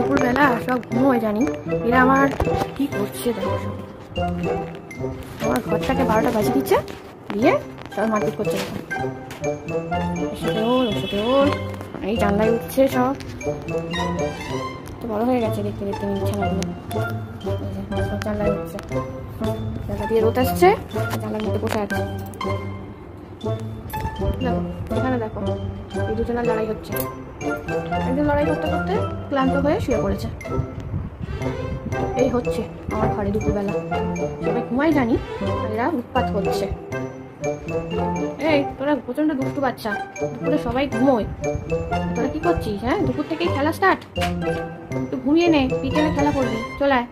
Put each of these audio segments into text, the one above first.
দুপুরবেলা সব ঘুমোয় জানি, এরা আমার কি করছে দেখো। সব আমার ঘরটাকে 12টা বাজিয়ে দিচ্ছে, দিয়ে সব মারপিট করছে। ওর এই জানলায় উঠছে, সব তো বড় হয়ে গেছে দেখতে দেখতে বিছানাগুলো। সব জানলায় উঠছে, জানলা দিয়ে রোদ আসছে, জানলার মধ্যে বসে আছে। দেখো এখানে দেখো, এই দুজনের লড়াই হচ্ছে। একজন লড়াই করতে করতে ক্লান্ত হয়ে শুয়ে পড়েছে। এই হচ্ছে আমার ঘরে দুপুরবেলা, সবাই ঘুমাই জানি, এরা উৎপাত করছে। এই তোরা প্রচন্ড দুষ্টু বাচ্চা, দুপুরে সবাই ঘুমোয়, তোরা কি করছিস? হ্যাঁ, দুপুর থেকেই খেলা স্টার্ট, একটু ঘুমিয়ে নে, বিকেলে খেলা করবি, চলে আয়।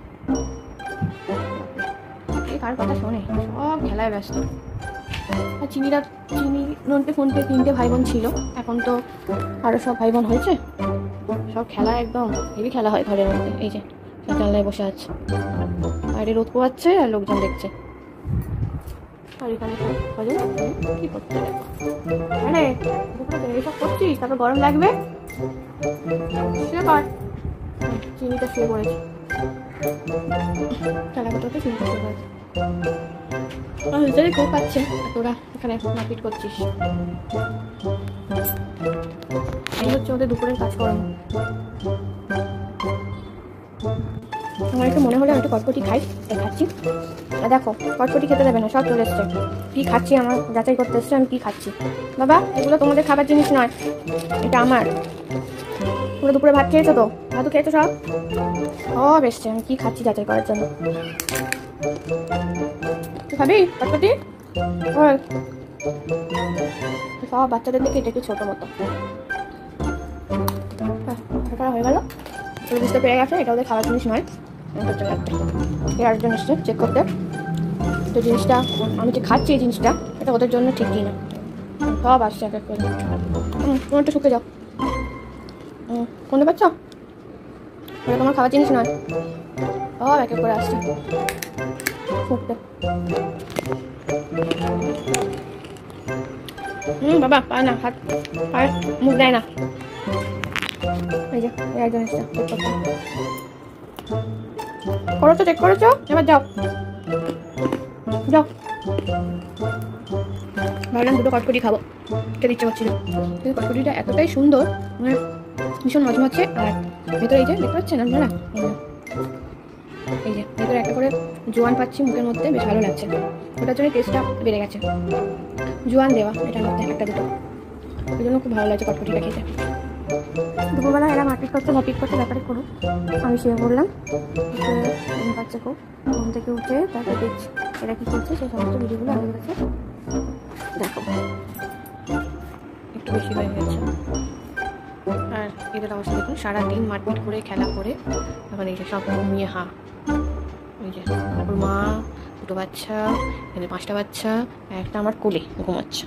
এই কার কথা শোনে, সব খেলায় ব্যস্ত। আর চিনি নন্টে ফোনটে 3টে ভাই বোন ছিল, এখন তো আরো সব ভাই বোন হয়েছে, সব খেলা একদম হেভি খেলা হয় ঘরের মধ্যে। এই যে জানলায় বসে আছে, বাইরে রোদ পোয়াচ্ছে আর লোকজন দেখছে। আর এখানে কি করছে? আরে এইসব করছিস, তারপর গরম লাগবে, শুয়ে পড়। চিনিটা শুয়ে পড়েছে, খেলা করতে চিনিটা শুয়ে পড়েছে। কেউ পাচ্ছে, তোরা এখানে মারপিট করছিস। এই হচ্ছে ওদের দুপুরের কাজকর্ম। আমার একটু মনে হলে আমি একটু কটকটি খাই, তাই খাচ্ছি। দেখো কটকটি খেতে দেবে না, সব চলে এসছে। কি খাচ্ছি আমার যাচাই করতে এসছে, আমি কি খাচ্ছি। বাবা এগুলো তোমাদের খাবার জিনিস নয়, এটা আমার। পুরো দুপুরে ভাত খেয়েছো তো? ভাতও খেয়েছো সব? সব এসছে, আমি কি খাচ্ছি যাচাই করার জন্য। তুই খাবি কটকটি? সব বাচ্চাদের দেখে এটা একটু ছোট মতো হয়ে গেল। বুঝতে পেরে গেছে এটা ওদের খাবার জিনিস নয়। আরেকজন এসছে চেক করতে, তো জিনিসটা আমি যে খাচ্ছি এই জিনিসটা, এটা ওদের জন্য ঠিকই না। সব আসছে এক এক করে। তোমার একটু শুকে যাও, শুনতে পাচ্ছ? এটা তোমার খাবার জিনিস নয়, সব এক এক করে আসছে শুকতে। বাবা পায় না, হাত পায় মুখ দেয় না। এই যে একজন এসছে চেক করতে। করেছো, চেক করেছো, এবার যাও যাও। ভাবলাম দুটো কটকটি খাবো, খেতে ইচ্ছে করছিল। কিন্তু কটকটিটা এতটাই সুন্দর, মানে ভীষণ মজমজে। আর ভেতরে এই যে দেখতে পাচ্ছেন আপনারা, এই যে ভেতরে একটা করে জোয়ান পাচ্ছি মুখের মধ্যে, বেশ ভালো লাগছে। ওটার জন্য টেস্টটা বেড়ে গেছে, জোয়ান দেওয়া এটার মধ্যে একটা দুটো, ওই জন্য খুব ভালো লাগছে কটকটিটা খেতে। দুপুরবেলা এরা মারপিট করছে ব্যাপারে করুক। আমি শুয়ে পড়লাম, ঘুম পাচ্ছে খুব। ঘুম থেকে উঠে তারপর দেখছি এরা কি করছে, সেই সমস্ত ভিডিওগুলো আমার কাছে দেখো। একটু বেশি হয়ে গেছে। আর এদের অবস্থা দেখুন, সারাদিন মারপিট করে খেলা করে এখন এই যে সব ঘুমিয়ে ওই যে ওর মা, দুটো বাচ্চা, এখানে 5টা বাচ্চা, একটা আমার কোলে ঘুমাচ্ছে।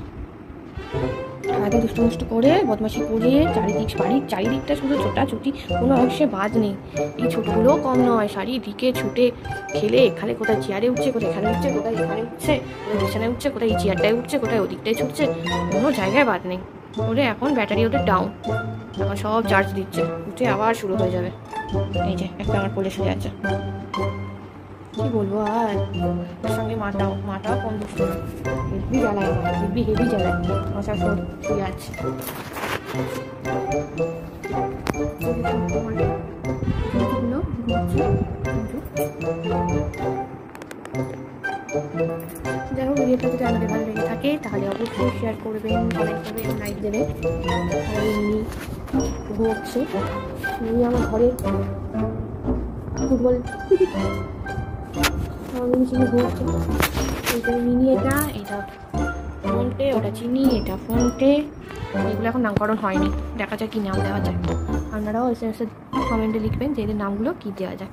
আগে দুষ্টু করে বদমাশি করে বাড়ির চারিদিকটা শুধু ছোটাছুটি, কোনো অংশে বাদ নেই। এই ছোটগুলোও কম নয়, চারিদিকে ছুটে খেলে, এখানে কোথায় চেয়ারে উঠছে, কোথায় এখানে উঠছে, কোথায় এখানে উঠছে, কোথায় বিছানায় উঠছে, কোথায় এই চেয়ারটায় উঠছে, কোথায় ওদিকটায় ছুটছে, কোনো জায়গায় বাদ নেই। ওরে এখন ব্যাটারি ওদের ডাউন, এখন সব চার্জ দিচ্ছে, উঠে আবার শুরু হয়ে যাবে। এই যে একটা আমার কোলে শুয়ে আছে, কি বলবো। আর ওর সঙ্গে মাটাও কম দুষ্ট না, হেভি জ্বালায়, হেভি জ্বালায়। মশা সব শুয়ে আছে। যাই হোক, ভিডিওটা যদি আমাদের ভালো লেগে থাকে তাহলে অবশ্যই শেয়ার করবেন, কমেন্ট করবেন, লাইক দেবেন। আর এমনি ঘুমোচ্ছে, আমার ঘরে ফুটবল মিনি, এটা ফোনটে, ওটা চিনি, এটা ফোনটে। এগুলো এখন নামকরণ হয়নি, দেখা যায় কি নাম দেওয়া যায়। আপনারাও এসে কমেন্টে লিখবেন যে এদের নামগুলো কি দেওয়া যায়।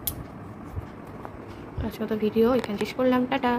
আজকে তো ভিডিও এখানে শেষ করলাম, টাটা।